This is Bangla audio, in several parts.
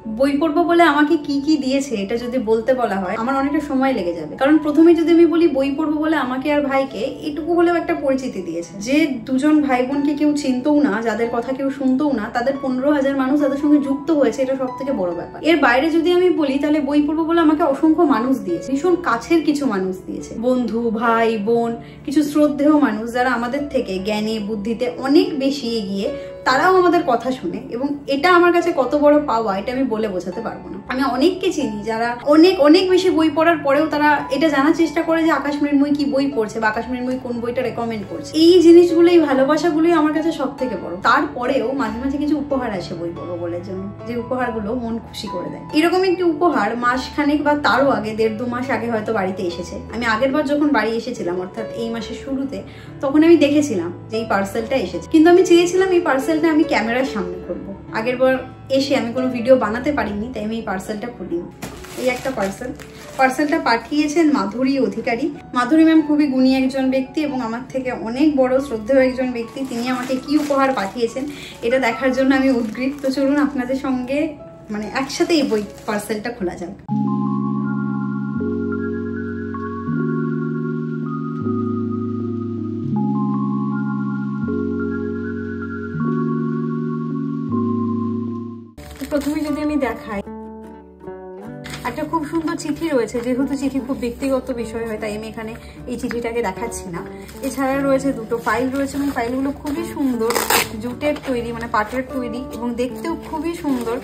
বই পড়বো বলে আমাকে কি কি দিয়েছে এটা যদি বলতে বলা হয় আমার অনেকটা সময় লেগে যাবে। কারণ প্রথমে যদি আমি বলি বই পড়বো বলে আমাকে আর ভাইকে এটুকু হলেও একটা পরিচিতি দিয়েছে, যে দুজন ভাই বোনকে কেউ চিনতও না, যাদের কথা কেউ শুনতও না, তাদের 15,000 মানুষ তাদের সঙ্গে যুক্ত হয়েছে, এটা সব থেকে বড় ব্যাপার। এর বাইরে যদি আমি বলি তাহলে বই পড়বো বলে আমাকে অসংখ্য মানুষ দিয়েছে, ভীষণ কাছের কিছু মানুষ দিয়েছে, বন্ধু, ভাই, বোন, কিছু শ্রদ্ধেয় মানুষ যারা আমাদের থেকে জ্ঞানে বুদ্ধিতে অনেক বেশি এগিয়ে, তারাও আমাদের কথা শুনে। এবং এটা আমার কাছে কত বড় পাওয়া এটা আমি বলে বোঝাতে পারবো না। আমি অনেককে চিনি যারা অনেক অনেক বেশি বই পড়ার পরেও তারা এটা জানার চেষ্টা করে যে আকাশ মৃন্ময়ী কি বই পড়ছে বা আকাশ মৃন্ময়ী কোন বইটা রেকমেন্ড করছে। এই জিনিসগুলো, এই ভালোবাসাগুলোই আমার কাছে সব থেকে বড়। তারপরেও মাঝে মাঝে কিছু উপহার আসে বই পড়বো বলে জন্য, যে উপহারগুলো মন খুশি করে দেয়। এরকম একটি উপহার মাসখানেক বা তারও আগে, 1.5-2 মাস আগে হয়তো বাড়িতে এসেছে। আমি আগের বার যখন বাড়ি এসেছিলাম, অর্থাৎ এই মাসের শুরুতে, তখন আমি দেখেছিলাম যে এই পার্সেলটা এসেছে, কিন্তু আমি চেয়েছিলাম এই পার্সেলটা আমি ক্যামেরার সামনে করবো। আগের বার এসে আমি কোনো ভিডিও বানাতে পারিনি, তাই আমি এই পার্সেলটা খুলিনি। এই একটা পার্সেলটা পাঠিয়েছেন মাধুরী অধিকারী। মাধুরী ম্যাম খুবই গুণী একজন ব্যক্তি এবং আমার থেকে অনেক বড় শ্রদ্ধেয় একজন ব্যক্তি। তিনি আমাকে কি উপহার পাঠিয়েছেন এটা দেখার জন্য আমি উদ্গ্রীব। তো চলুন আপনাদের সঙ্গে একসাথে এই বই পার্সেলটা খোলা যাক। প্রথমে যদি আমি দেখাই, একটা খুব সুন্দর চিঠি রয়েছে। যেহেতু চিঠি খুব ব্যক্তিগত বিষয় হয় তাই আমি এখানে এই চিঠিটাকে দেখাচ্ছি না। এছাড়া রয়েছে দুটো ফাইল রয়েছে এবং ফাইলগুলো খুবই সুন্দর, জুটের তৈরি, পাটের তৈরি এবং দেখতেও খুবই সুন্দর।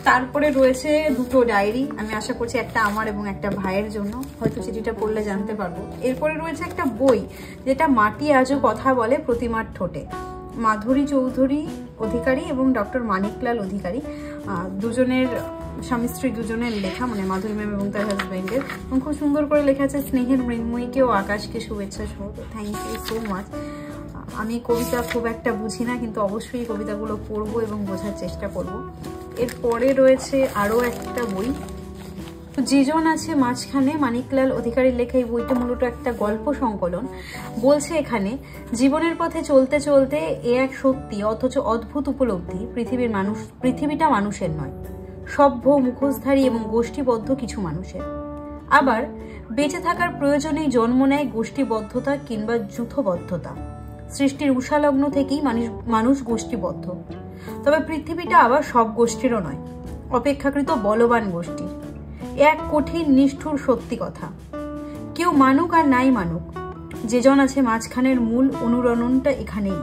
তারপরে রয়েছে দুটো ডায়েরি, আমি আশা করছি একটা আমার এবং একটা ভাইয়ের জন্য, হয়তো চিঠিটা পড়লে জানতে পারবো। এরপরে রয়েছে একটা বই, যেটা মাটি আজও কথা বলে প্রতিমার ঠোঁটে, মাধুরী চৌধুরী অধিকারী এবং ডক্টর মানিকলাল অধিকারী, দুজনের স্বামী স্ত্রী দুজনের লেখা, মাধুরী ম্যাম এবং তার হাজবেন্ডের। এবং খুব সুন্দর করে লেখা আছে স্নেহের মৃন্ময়ীকে ও আকাশকে শুভেচ্ছা সহ। Thank you so much. আমি কবিতা খুব একটা বুঝি না, কিন্তু অবশ্যই কবিতাগুলো পড়বো এবং বোঝার চেষ্টা করব। এরপরে রয়েছে আরও একটা বই, যেজন আছে মাঝখানে, মানিকলাল অধিকারীর লেখা। এই বইটা মূলত একটা গল্প সংকলন। বলছে এখানে, জীবনের পথে চলতে চলতে এ এক সত্যি অথচ অদ্ভুত উপলব্ধি, পৃথিবীটা মানুষের নয়, সভ্য, মুখোশধারী এবং গোষ্ঠীবদ্ধ কিছু মানুষের। আবার বেঁচে থাকার প্রয়োজনেই জন্ম নেয় গোষ্ঠীবদ্ধতা কিংবা যূথবদ্ধতা। সৃষ্টির উষালগ্ন থেকেই মানুষ গোষ্ঠীবদ্ধ। তবে পৃথিবীটা আবার সব গোষ্ঠীরও নয়, অপেক্ষাকৃত বলবান গোষ্ঠীর। এক কঠিন নিষ্ঠুর সত্যি কথা। কেউ মানুক আর নাই মানুক, যেজন আছে মাঝখানের মূল অনুরণনটা এখানেই।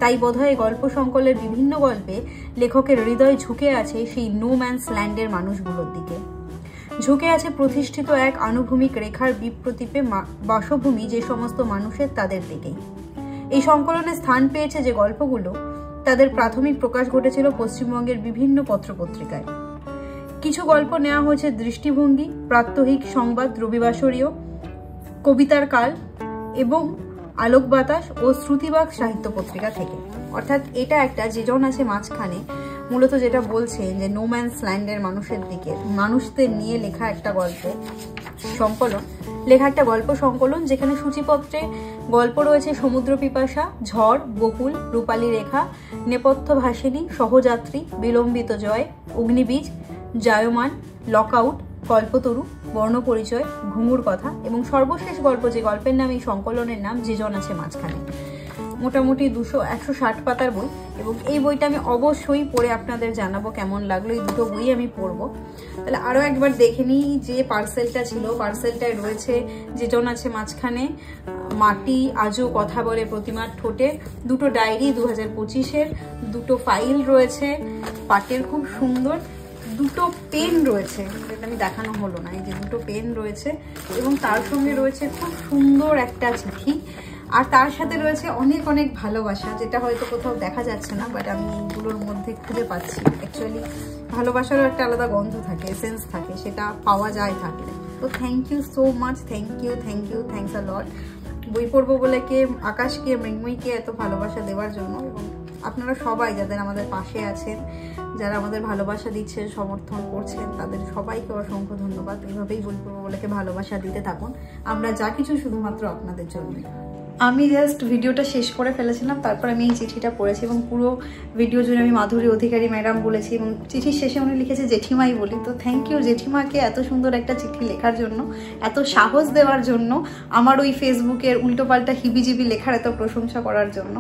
তাই বোধহয় গল্প সংকলের বিভিন্ন গল্পে লেখকের হৃদয় ঝুঁকে আছে সেই নো ম্যানস ল্যান্ডের মানুষগুলোর দিকে। ঝুঁকে আছে প্রতিষ্ঠিত এক আনুভূমিক রেখার বিপ্রতীপে বাসভূমি যে সমস্ত মানুষের, তাদের দিকেই। এই সংকলনে স্থান পেয়েছে যে গল্পগুলো, তাদের প্রাথমিক প্রকাশ ঘটেছিল পশ্চিমবঙ্গের বিভিন্ন পত্রপত্রিকায়। কিছু গল্প নেওয়া হয়েছে দৃষ্টিভঙ্গি, প্রাত্যহিক সংবাদ, রবিবাসরীয়, কবিতার কাল এবং আলোক বাতাস ও শ্রুতিবাগ সাহিত্য পত্রিকা থেকে। অর্থাৎ এটা একটা যেজন আছে মাঝখানে, মূলত যেটা বলছেন যে নো ম্যানস ল্যান্ডের মানুষের দিকে, মানুষদের নিয়ে লেখা একটা গল্প সংকলন, যেখানে সূচিপত্রে গল্প রয়েছে সমুদ্র পিপাসা, ঝড়, বকুল, রূপালী রেখা, নেপথ্য ভাসিনী, সহযাত্রী, বিলম্বিত জয়, অগ্নিবীজ, জায়মান, লকআউট, কল্পতরু, বর্ণপরিচয়, ঘুঙুর কথা এবং সর্বশেষ গল্প, যে গল্পের নাম, এই সংকলনের নাম যেজন আছে মাঝখানে। মোটামুটি 160 পাতার বই এবং এই বইটা আমি অবশ্যই পড়ে আপনাদের জানাবো কেমন লাগলো। এই দুটো বই আমি পড়বো। তাহলে আরও একবার দেখে নিই যে পার্সেলটা ছিল। পার্সেলটায় রয়েছে যেজন আছে মাঝখানে, মাটি আজও কথা বলে প্রতিমার ঠোঁটে, দুটো ডায়েরি 2025-এর, দুটো ফাইল রয়েছে পাটের খুব সুন্দর, দুটো পেন রয়েছে, যেটা আমি দেখানো হলো না, এই যে দুটো পেন রয়েছে এবং তার সঙ্গে রয়েছে খুব সুন্দর একটা চিঠি। আর তার সাথে রয়েছে অনেক অনেক ভালোবাসা, যেটা হয়তো কোথাও দেখা যাচ্ছে না, বাট আমি এইগুলোর মধ্যে খুঁজে পাচ্ছি। অ্যাকচুয়ালি ভালোবাসারও একটা আলাদা গন্ধ থাকে, এসেন্স থাকে, সেটা পাওয়া যায় থাকলে। তো thank you so much, thanks a lot. বই পড়বো বলে আকাশকে, মৃন্ময়ীকে এত ভালোবাসা দেওয়ার জন্য। এবং আপনারা সবাই যাদের আমাদের পাশে আছেন, যারা আমাদের ভালোবাসা দিচ্ছেন, সমর্থন করছেন, তাদের সবাইকে অসংখ্য ধন্যবাদ। এইভাবেই বই পড়বো বলে ভালোবাসা দিতে থাকুন। আমরা যা কিছু শুধুমাত্র আপনাদের জন্য। আমি জাস্ট ভিডিওটা শেষ করে ফেলেছিলাম, তারপর আমি এই চিঠিটা পড়েছি এবং পুরো ভিডিও জুড়ে আমি মাধুরী অধিকারী ম্যাডাম বলেছি এবং চিঠির শেষে উনি লিখেছে জেঠিমাই বলি। তো থ্যাংক ইউ জেঠিমাকে এত সুন্দর একটা চিঠি লেখার জন্য, এত সাহস দেওয়ার জন্য, আমার ওই ফেসবুকের উল্টোপাল্টা হিবিজিবি লেখার এত প্রশংসা করার জন্য।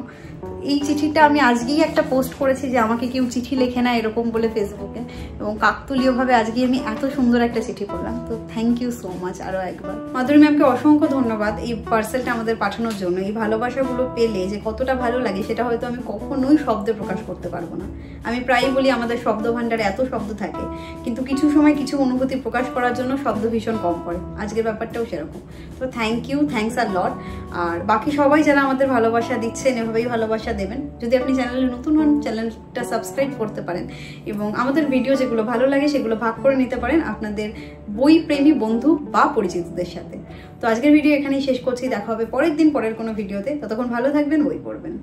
এই চিঠিটা আমি আজকেই একটা পোস্ট করেছি যে আমাকে কেউ চিঠি লেখে না এরকম বলে ফেসবুকে, এবং কাকতুলীয়ভাবে আজকে আমি এত সুন্দর একটা চিঠি করলাম। তো থ্যাংক ইউ সো মাচ আরও একবার। মাধুরী ম্যামকে অসংখ্য ধন্যবাদ এই পার্সেলটা আমাদের পাঠানোর জন্য। এই ভালোবাসাগুলো পেলে যে কতটা ভালো লাগে সেটা হয়তো আমি কখনোই শব্দে প্রকাশ করতে পারবো না। আমি প্রায়ই বলি আমাদের শব্দ ভাণ্ডারে এত শব্দ থাকে, কিন্তু কিছু সময় কিছু অনুভূতি প্রকাশ করার জন্য শব্দ ভীষণ কম পড়ে। আজকের ব্যাপারটাও সেরকম। তো থ্যাংক ইউ, থ্যাংকস আ লট। আর বাকি সবাই যারা আমাদের ভালোবাসা দিচ্ছেন, এভাবেই ভালোবাসা দেবেন। যদি আপনি চ্যানেলে নতুন হন, চ্যানেলটা সাবস্ক্রাইব করতে পারেন এবং আমাদের ভিডিও যেগুলো ভালো লাগে সেগুলো ভাগ করে নিতে পারেন আপনাদের বই প্রেমী বন্ধু বা পরিচিতদের সাথে। তো আজকের ভিডিও এখানেই শেষ করছি। দেখা হবে পরের দিন পরের কোনো ভিডিওতে। ততক্ষণ ভালো থাকবেন, বই পড়বেন।